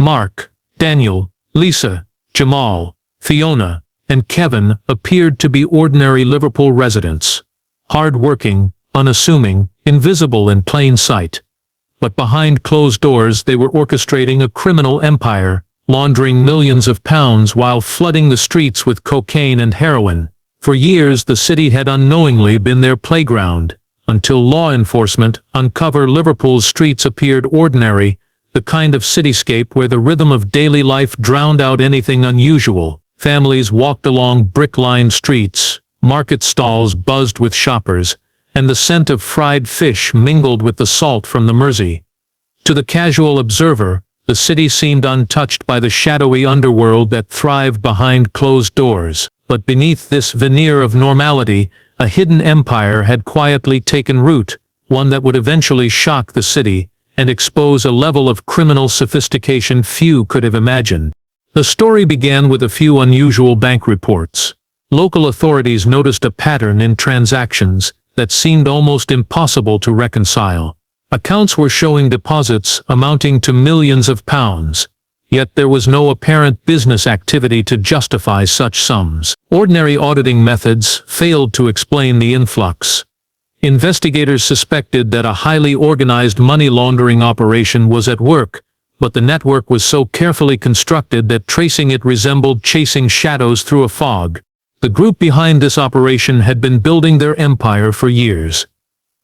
Mark, Daniel, Lisa, Jamal, Fiona, and Kevin appeared to be ordinary Liverpool residents. Hard-working, unassuming, invisible in plain sight. But behind closed doors they were orchestrating a criminal empire, laundering millions of pounds while flooding the streets with cocaine and heroin. For years the city had unknowingly been their playground, until law enforcement uncovered Liverpool's streets appeared ordinary, the kind of cityscape where the rhythm of daily life drowned out anything unusual. Families walked along brick-lined streets, market stalls buzzed with shoppers, and the scent of fried fish mingled with the salt from the Mersey. To the casual observer, the city seemed untouched by the shadowy underworld that thrived behind closed doors. But beneath this veneer of normality, a hidden empire had quietly taken root, one that would eventually shock the city and expose a level of criminal sophistication few could have imagined. The story began with a few unusual bank reports. Local authorities noticed a pattern in transactions that seemed almost impossible to reconcile. Accounts were showing deposits amounting to millions of pounds, yet there was no apparent business activity to justify such sums. Ordinary auditing methods failed to explain the influx. Investigators suspected that a highly organized money laundering operation was at work, but the network was so carefully constructed that tracing it resembled chasing shadows through a fog. The group behind this operation had been building their empire for years.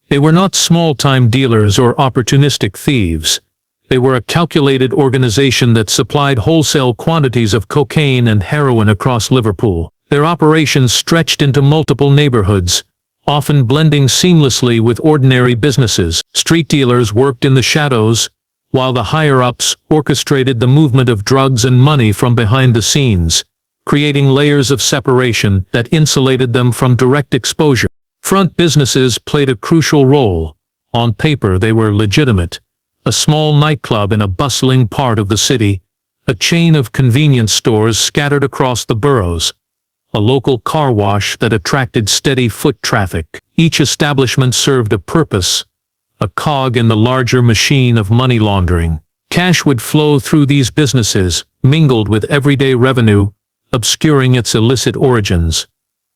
They were not small-time dealers or opportunistic thieves. They were a calculated organization that supplied wholesale quantities of cocaine and heroin across Liverpool. Their operations stretched into multiple neighborhoods, often blending seamlessly with ordinary businesses. Street dealers worked in the shadows, while the higher-ups orchestrated the movement of drugs and money from behind the scenes, creating layers of separation that insulated them from direct exposure. Front businesses played a crucial role. On paper they were legitimate. A small nightclub in a bustling part of the city, a chain of convenience stores scattered across the boroughs, a local car wash that attracted steady foot traffic. Each establishment served a purpose, a cog in the larger machine of money laundering. Cash would flow through these businesses, mingled with everyday revenue, obscuring its illicit origins.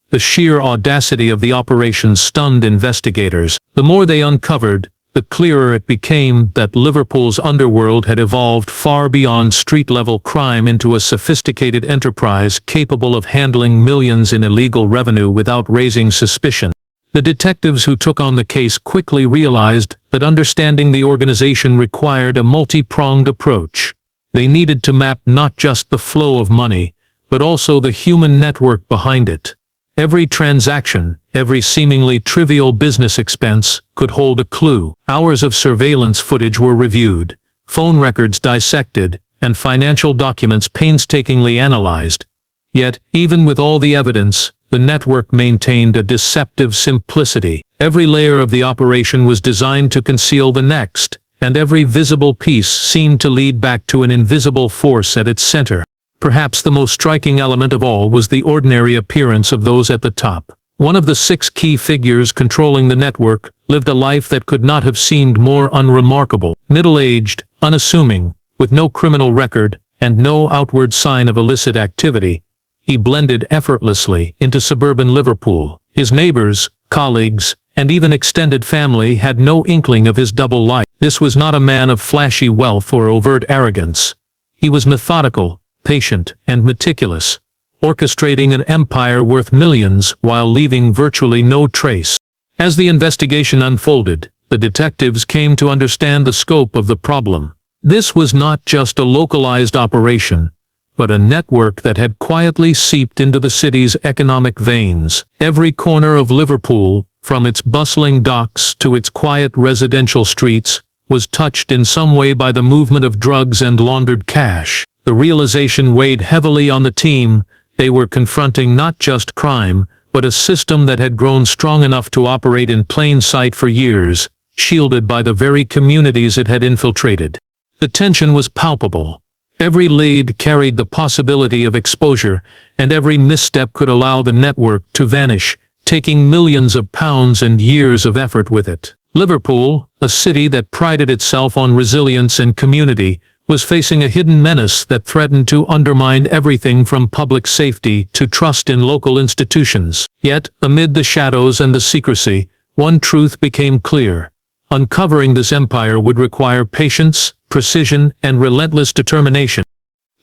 The sheer audacity of the operation stunned investigators. The more they uncovered, the clearer it became that Liverpool's underworld had evolved far beyond street-level crime into a sophisticated enterprise capable of handling millions in illegal revenue without raising suspicion. The detectives who took on the case quickly realized that understanding the organization required a multi-pronged approach. They needed to map not just the flow of money, but also the human network behind it. Every transaction, every seemingly trivial business expense, could hold a clue. Hours of surveillance footage were reviewed, phone records dissected, and financial documents painstakingly analyzed. Yet, even with all the evidence, the network maintained a deceptive simplicity. Every layer of the operation was designed to conceal the next, and every visible piece seemed to lead back to an invisible force at its center. Perhaps the most striking element of all was the ordinary appearance of those at the top. One of the 6 key figures controlling the network lived a life that could not have seemed more unremarkable. Middle-aged, unassuming, with no criminal record, and no outward sign of illicit activity, he blended effortlessly into suburban Liverpool. His neighbors, colleagues, and even extended family had no inkling of his double life. This was not a man of flashy wealth or overt arrogance. He was methodical, patient, and meticulous, orchestrating an empire worth millions while leaving virtually no trace. As the investigation unfolded, the detectives came to understand the scope of the problem. This was not just a localized operation, but a network that had quietly seeped into the city's economic veins. Every corner of Liverpool, from its bustling docks to its quiet residential streets, was touched in some way by the movement of drugs and laundered cash. The realization weighed heavily on the team. They were confronting not just crime, but a system that had grown strong enough to operate in plain sight for years, shielded by the very communities it had infiltrated. The tension was palpable. Every lead carried the possibility of exposure, and every misstep could allow the network to vanish, taking millions of pounds and years of effort with it. Liverpool, a city that prided itself on resilience and community, was facing a hidden menace that threatened to undermine everything from public safety to trust in local institutions. Yet, amid the shadows and the secrecy, one truth became clear. Uncovering this empire would require patience, precision, and relentless determination.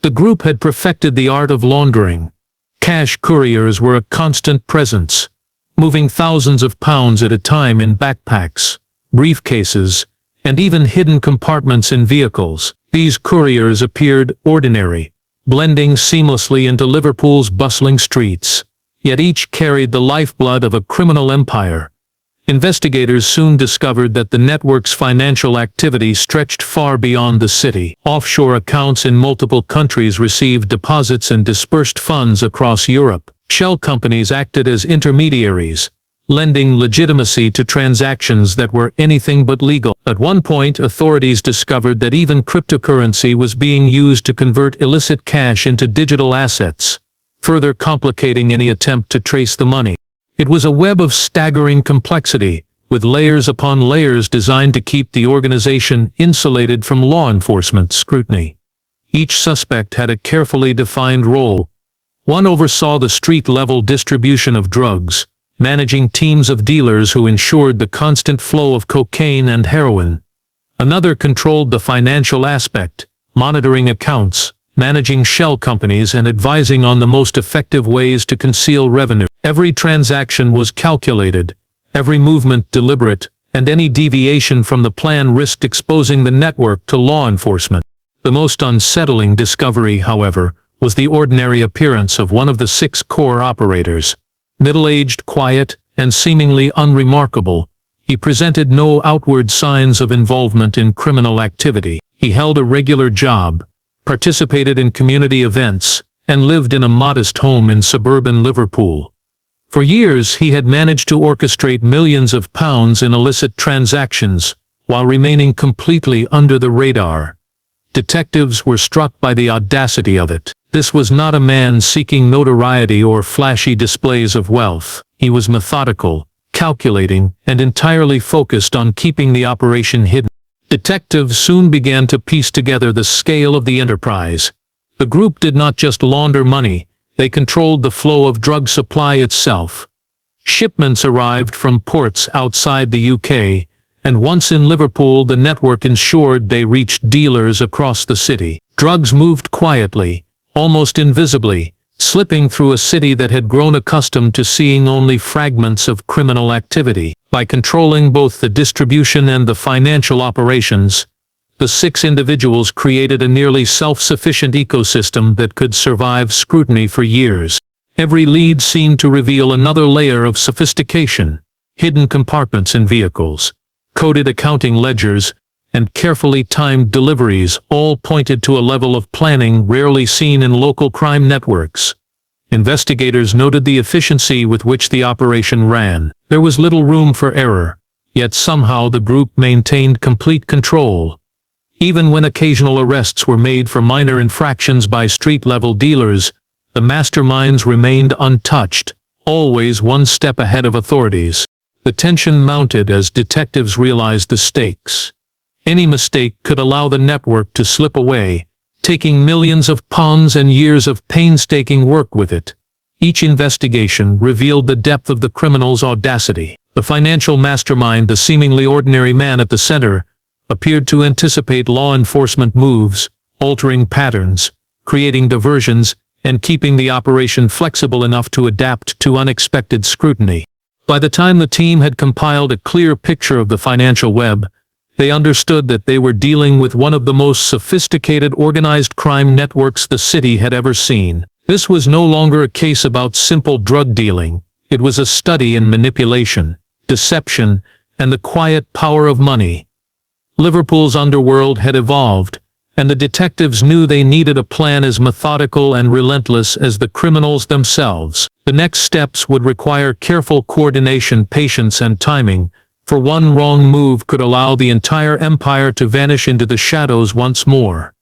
The group had perfected the art of laundering. Cash couriers were a constant presence, moving thousands of pounds at a time in backpacks, briefcases, and even hidden compartments in vehicles. These couriers appeared ordinary, blending seamlessly into Liverpool's bustling streets, yet each carried the lifeblood of a criminal empire. Investigators soon discovered that the network's financial activity stretched far beyond the city. Offshore accounts in multiple countries received deposits and dispersed funds across Europe. Shell companies acted as intermediaries, lending legitimacy to transactions that were anything but legal. At one point, authorities discovered that even cryptocurrency was being used to convert illicit cash into digital assets, further complicating any attempt to trace the money. It was a web of staggering complexity, with layers upon layers designed to keep the organization insulated from law enforcement scrutiny. Each suspect had a carefully defined role. One oversaw the street-level distribution of drugs, managing teams of dealers who ensured the constant flow of cocaine and heroin. Another controlled the financial aspect, monitoring accounts, managing shell companies, and advising on the most effective ways to conceal revenue. Every transaction was calculated, every movement deliberate, and any deviation from the plan risked exposing the network to law enforcement. The most unsettling discovery, however, was the ordinary appearance of one of the 6 core operators. Middle-aged, quiet, and seemingly unremarkable, he presented no outward signs of involvement in criminal activity. He held a regular job, participated in community events, and lived in a modest home in suburban Liverpool. For years he had managed to orchestrate millions of pounds in illicit transactions, while remaining completely under the radar. Detectives were struck by the audacity of it. This was not a man seeking notoriety or flashy displays of wealth. He was methodical, calculating, and entirely focused on keeping the operation hidden. Detectives soon began to piece together the scale of the enterprise. The group did not just launder money, they controlled the flow of drug supply itself. Shipments arrived from ports outside the UK, and once in Liverpool the network ensured they reached dealers across the city. Drugs moved quietly, almost invisibly, slipping through a city that had grown accustomed to seeing only fragments of criminal activity. By controlling both the distribution and the financial operations, the 6 individuals created a nearly self-sufficient ecosystem that could survive scrutiny for years. Every lead seemed to reveal another layer of sophistication. Hidden compartments in vehicles, coded accounting ledgers, and carefully timed deliveries all pointed to a level of planning rarely seen in local crime networks. Investigators noted the efficiency with which the operation ran. There was little room for error, yet somehow the group maintained complete control. Even when occasional arrests were made for minor infractions by street-level dealers, the masterminds remained untouched, always one step ahead of authorities. The tension mounted as detectives realized the stakes. Any mistake could allow the network to slip away, taking millions of pounds and years of painstaking work with it. Each investigation revealed the depth of the criminal's audacity. The financial mastermind, the seemingly ordinary man at the center, appeared to anticipate law enforcement moves, altering patterns, creating diversions, and keeping the operation flexible enough to adapt to unexpected scrutiny. By the time the team had compiled a clear picture of the financial web, they understood that they were dealing with one of the most sophisticated organized crime networks the city had ever seen. This was no longer a case about simple drug dealing. It was a study in manipulation, deception, and the quiet power of money. Liverpool's underworld had evolved, and the detectives knew they needed a plan as methodical and relentless as the criminals themselves. The next steps would require careful coordination, patience, and timing, for one wrong move could allow the entire empire to vanish into the shadows once more.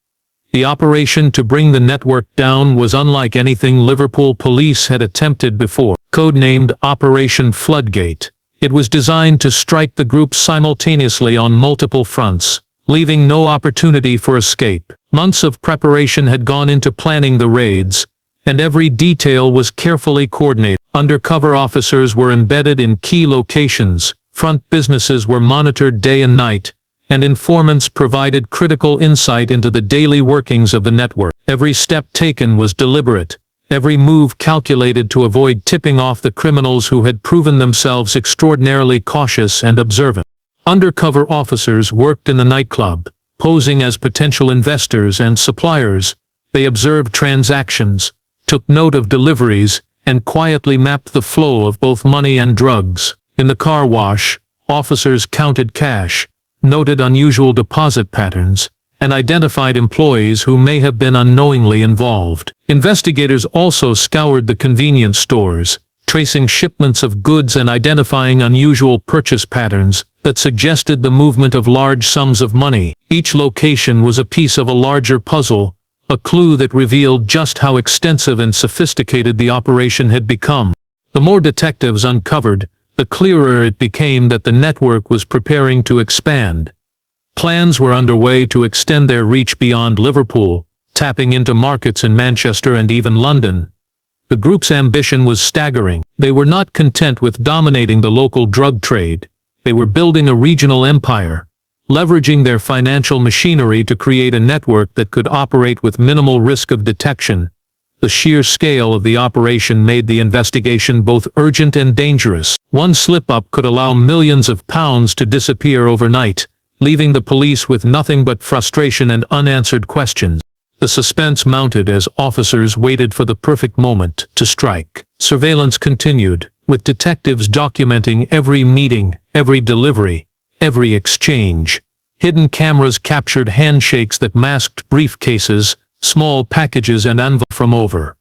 The operation to bring the network down was unlike anything Liverpool police had attempted before. Codenamed Operation Floodgate, it was designed to strike the group simultaneously on multiple fronts, leaving no opportunity for escape. Months of preparation had gone into planning the raids, and every detail was carefully coordinated. Undercover officers were embedded in key locations, front businesses were monitored day and night, and informants provided critical insight into the daily workings of the network. Every step taken was deliberate, every move calculated to avoid tipping off the criminals who had proven themselves extraordinarily cautious and observant. Undercover officers worked in the nightclub, posing as potential investors and suppliers. They observed transactions, took note of deliveries, and quietly mapped the flow of both money and drugs. In the car wash, officers counted cash, noted unusual deposit patterns, and identified employees who may have been unknowingly involved. Investigators also scoured the convenience stores, tracing shipments of goods and identifying unusual purchase patterns that suggested the movement of large sums of money. Each location was a piece of a larger puzzle, a clue that revealed just how extensive and sophisticated the operation had become. The more detectives uncovered, the clearer it became that the network was preparing to expand. Plans were underway to extend their reach beyond Liverpool, tapping into markets in Manchester and even London. The group's ambition was staggering. They were not content with dominating the local drug trade. They were building a regional empire, leveraging their financial machinery to create a network that could operate with minimal risk of detection. The sheer scale of the operation made the investigation both urgent and dangerous. One slip-up could allow millions of pounds to disappear overnight, leaving the police with nothing but frustration and unanswered questions. The suspense mounted as officers waited for the perfect moment to strike. Surveillance continued, with detectives documenting every meeting, every delivery, every exchange. Hidden cameras captured handshakes that masked briefcases, small packages and envelopes from over.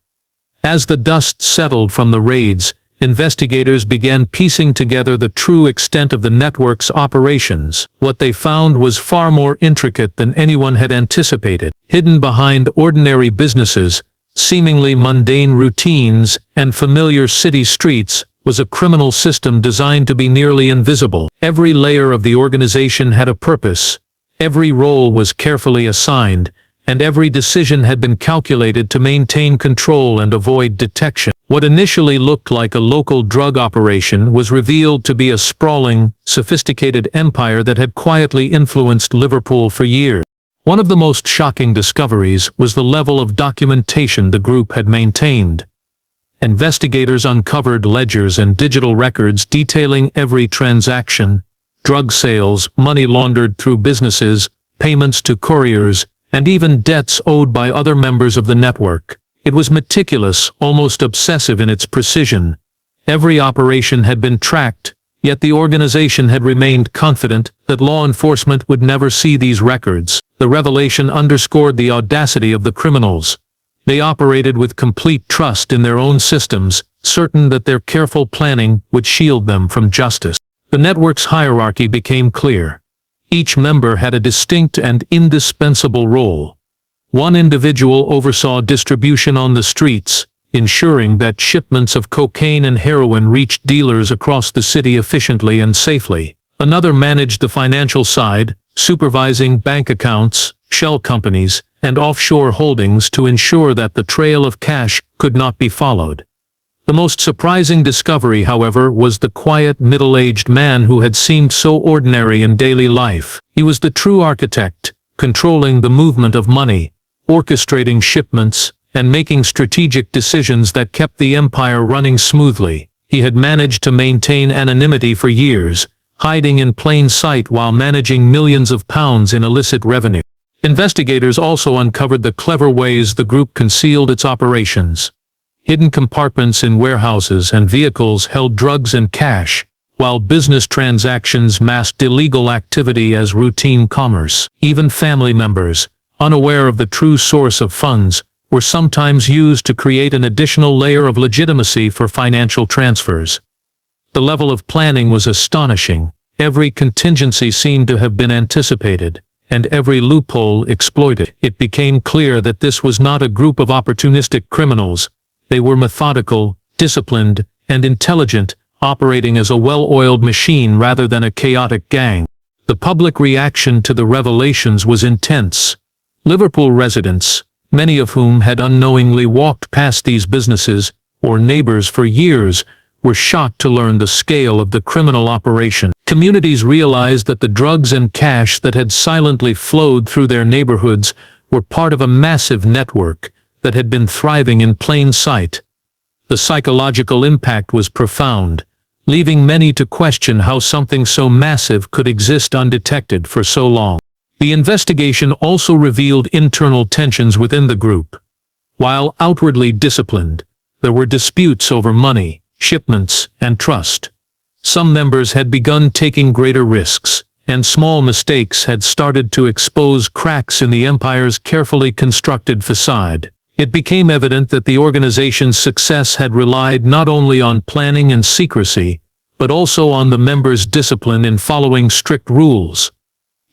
As the dust settled from the raids, investigators began piecing together the true extent of the network's operations. What they found was far more intricate than anyone had anticipated. Hidden behind ordinary businesses, seemingly mundane routines, and familiar city streets, was a criminal system designed to be nearly invisible. Every layer of the organization had a purpose. Every role was carefully assigned, and every decision had been calculated to maintain control and avoid detection. What initially looked like a local drug operation was revealed to be a sprawling, sophisticated empire that had quietly influenced Liverpool for years. One of the most shocking discoveries was the level of documentation the group had maintained. Investigators uncovered ledgers and digital records detailing every transaction, drug sales, money laundered through businesses, payments to couriers, and even debts owed by other members of the network. It was meticulous, almost obsessive in its precision. Every operation had been tracked, yet the organization had remained confident that law enforcement would never see these records. The revelation underscored the audacity of the criminals. They operated with complete trust in their own systems, certain that their careful planning would shield them from justice. The network's hierarchy became clear. Each member had a distinct and indispensable role. One individual oversaw distribution on the streets, ensuring that shipments of cocaine and heroin reached dealers across the city efficiently and safely. Another managed the financial side, supervising bank accounts, shell companies, and offshore holdings to ensure that the trail of cash could not be followed. The most surprising discovery, however, was the quiet, middle-aged man who had seemed so ordinary in daily life. He was the true architect, controlling the movement of money, orchestrating shipments, and making strategic decisions that kept the empire running smoothly. He had managed to maintain anonymity for years, hiding in plain sight while managing millions of pounds in illicit revenue. Investigators also uncovered the clever ways the group concealed its operations. Hidden compartments in warehouses and vehicles held drugs and cash, while business transactions masked illegal activity as routine commerce. Even family members, unaware of the true source of funds, were sometimes used to create an additional layer of legitimacy for financial transfers. The level of planning was astonishing. Every contingency seemed to have been anticipated, and every loophole exploited. It became clear that this was not a group of opportunistic criminals. They were methodical, disciplined, and intelligent, operating as a well-oiled machine rather than a chaotic gang. The public reaction to the revelations was intense. Liverpool residents, many of whom had unknowingly walked past these businesses or neighbors for years, were shocked to learn the scale of the criminal operation. Communities realized that the drugs and cash that had silently flowed through their neighborhoods were part of a massive network that had been thriving in plain sight. The psychological impact was profound, leaving many to question how something so massive could exist undetected for so long. The investigation also revealed internal tensions within the group. While outwardly disciplined, there were disputes over money, shipments, and trust. Some members had begun taking greater risks, and small mistakes had started to expose cracks in the empire's carefully constructed facade. It became evident that the organization's success had relied not only on planning and secrecy, but also on the members' discipline in following strict rules.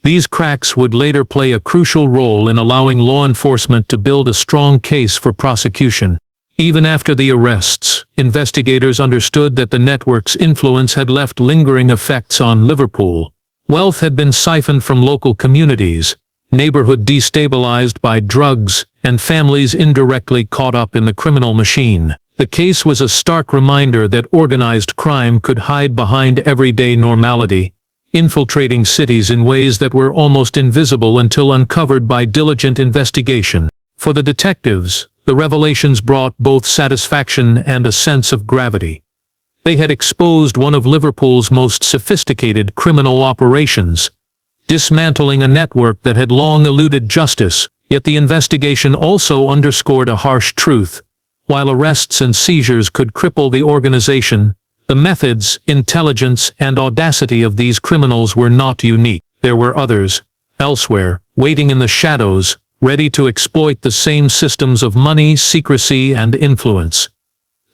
These cracks would later play a crucial role in allowing law enforcement to build a strong case for prosecution. Even after the arrests, investigators understood that the network's influence had left lingering effects on Liverpool. Wealth had been siphoned from local communities, neighborhood destabilized by drugs, and families indirectly caught up in the criminal machine. The case was a stark reminder that organized crime could hide behind everyday normality, infiltrating cities in ways that were almost invisible until uncovered by diligent investigation. For the detectives, the revelations brought both satisfaction and a sense of gravity. They had exposed one of Liverpool's most sophisticated criminal operations, dismantling a network that had long eluded justice. Yet the investigation also underscored a harsh truth. While arrests and seizures could cripple the organization, the methods, intelligence, and audacity of these criminals were not unique. There were others, elsewhere, waiting in the shadows, ready to exploit the same systems of money, secrecy, and influence.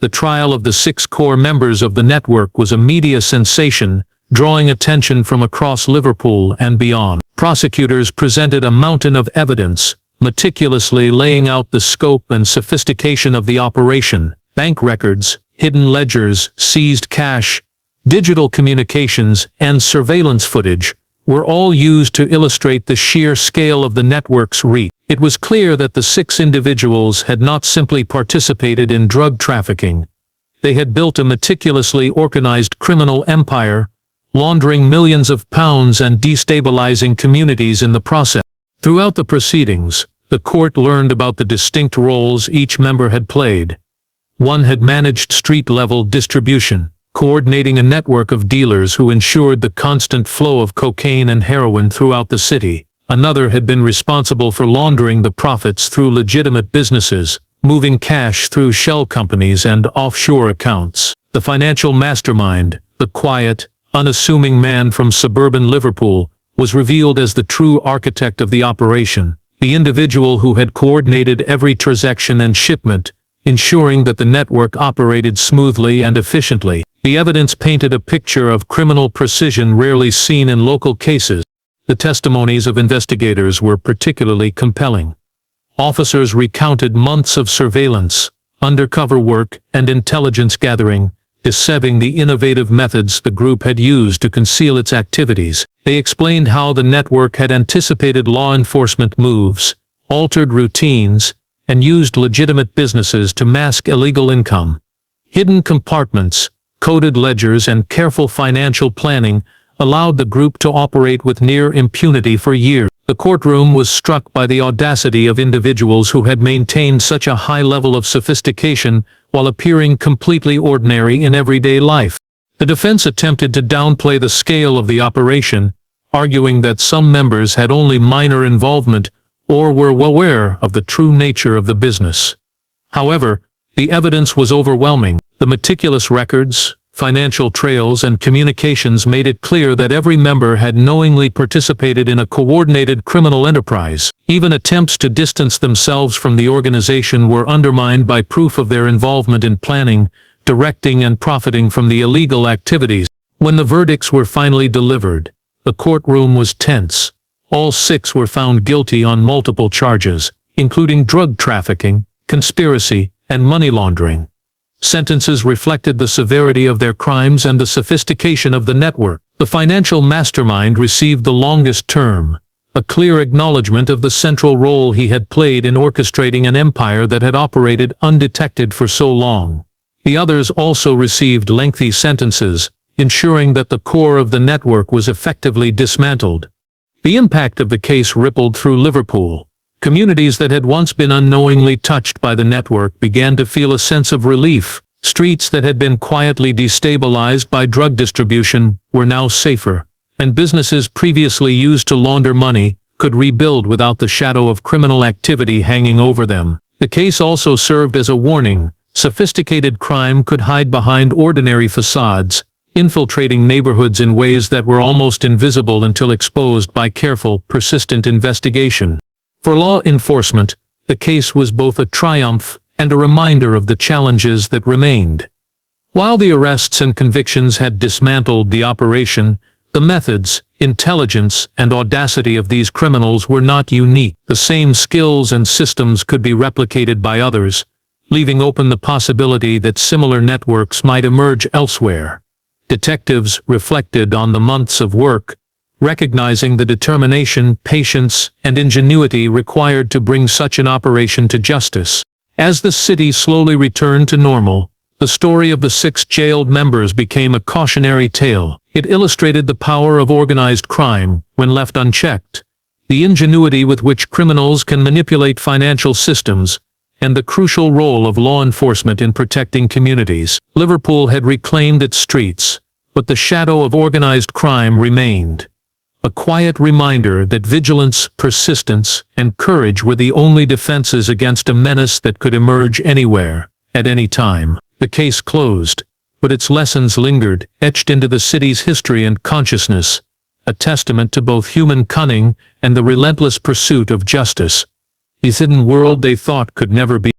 The trial of the 6 core members of the network was a media sensation, drawing attention from across Liverpool and beyond. Prosecutors presented a mountain of evidence, meticulously laying out the scope and sophistication of the operation. Bank records, hidden ledgers, seized cash, digital communications, and surveillance footage were all used to illustrate the sheer scale of the network's reach. It was clear that the 6 individuals had not simply participated in drug trafficking. They had built a meticulously organized criminal empire, laundering millions of pounds and destabilizing communities in the process. Throughout the proceedings, the court learned about the distinct roles each member had played. One had managed street-level distribution, coordinating a network of dealers who ensured the constant flow of cocaine and heroin throughout the city. Another had been responsible for laundering the profits through legitimate businesses, moving cash through shell companies and offshore accounts. The financial mastermind, the quiet, unassuming man from suburban Liverpool, was revealed as the true architect of the operation, the individual who had coordinated every transaction and shipment, ensuring that the network operated smoothly and efficiently. The evidence painted a picture of criminal precision rarely seen in local cases. The testimonies of investigators were particularly compelling. Officers recounted months of surveillance, undercover work, and intelligence gathering, dissecting the innovative methods the group had used to conceal its activities. They explained how the network had anticipated law enforcement moves, altered routines, and used legitimate businesses to mask illegal income. Hidden compartments, coded ledgers, and careful financial planning allowed the group to operate with near impunity for years. The courtroom was struck by the audacity of individuals who had maintained such a high level of sophistication while appearing completely ordinary in everyday life. The defense attempted to downplay the scale of the operation, arguing that some members had only minor involvement or were well aware of the true nature of the business. However, the evidence was overwhelming. The meticulous records, financial trails, and communications made it clear that every member had knowingly participated in a coordinated criminal enterprise. Even attempts to distance themselves from the organization were undermined by proof of their involvement in planning, directing, and profiting from the illegal activities. When the verdicts were finally delivered, the courtroom was tense. All 6 were found guilty on multiple charges, including drug trafficking, conspiracy, and money laundering. Sentences reflected the severity of their crimes and the sophistication of the network. The financial mastermind received the longest term, a clear acknowledgement of the central role he had played in orchestrating an empire that had operated undetected for so long. The others also received lengthy sentences, ensuring that the core of the network was effectively dismantled. The impact of the case rippled through Liverpool. Communities that had once been unknowingly touched by the network began to feel a sense of relief. Streets that had been quietly destabilized by drug distribution were now safer, and businesses previously used to launder money could rebuild without the shadow of criminal activity hanging over them. The case also served as a warning. Sophisticated crime could hide behind ordinary facades, infiltrating neighborhoods in ways that were almost invisible until exposed by careful, persistent investigation. For law enforcement, the case was both a triumph and a reminder of the challenges that remained. While the arrests and convictions had dismantled the operation, the methods, intelligence, and audacity of these criminals were not unique. The same skills and systems could be replicated by others, leaving open the possibility that similar networks might emerge elsewhere. Detectives reflected on the months of work, recognizing the determination, patience, and ingenuity required to bring such an operation to justice. As the city slowly returned to normal, the story of the 6 jailed members became a cautionary tale. It illustrated the power of organized crime when left unchecked, the ingenuity with which criminals can manipulate financial systems, and the crucial role of law enforcement in protecting communities. Liverpool had reclaimed its streets, but the shadow of organized crime remained. A quiet reminder that vigilance, persistence, and courage were the only defenses against a menace that could emerge anywhere, at any time. The case closed, but its lessons lingered, etched into the city's history and consciousness, a testament to both human cunning and the relentless pursuit of justice. The hidden world they thought could never be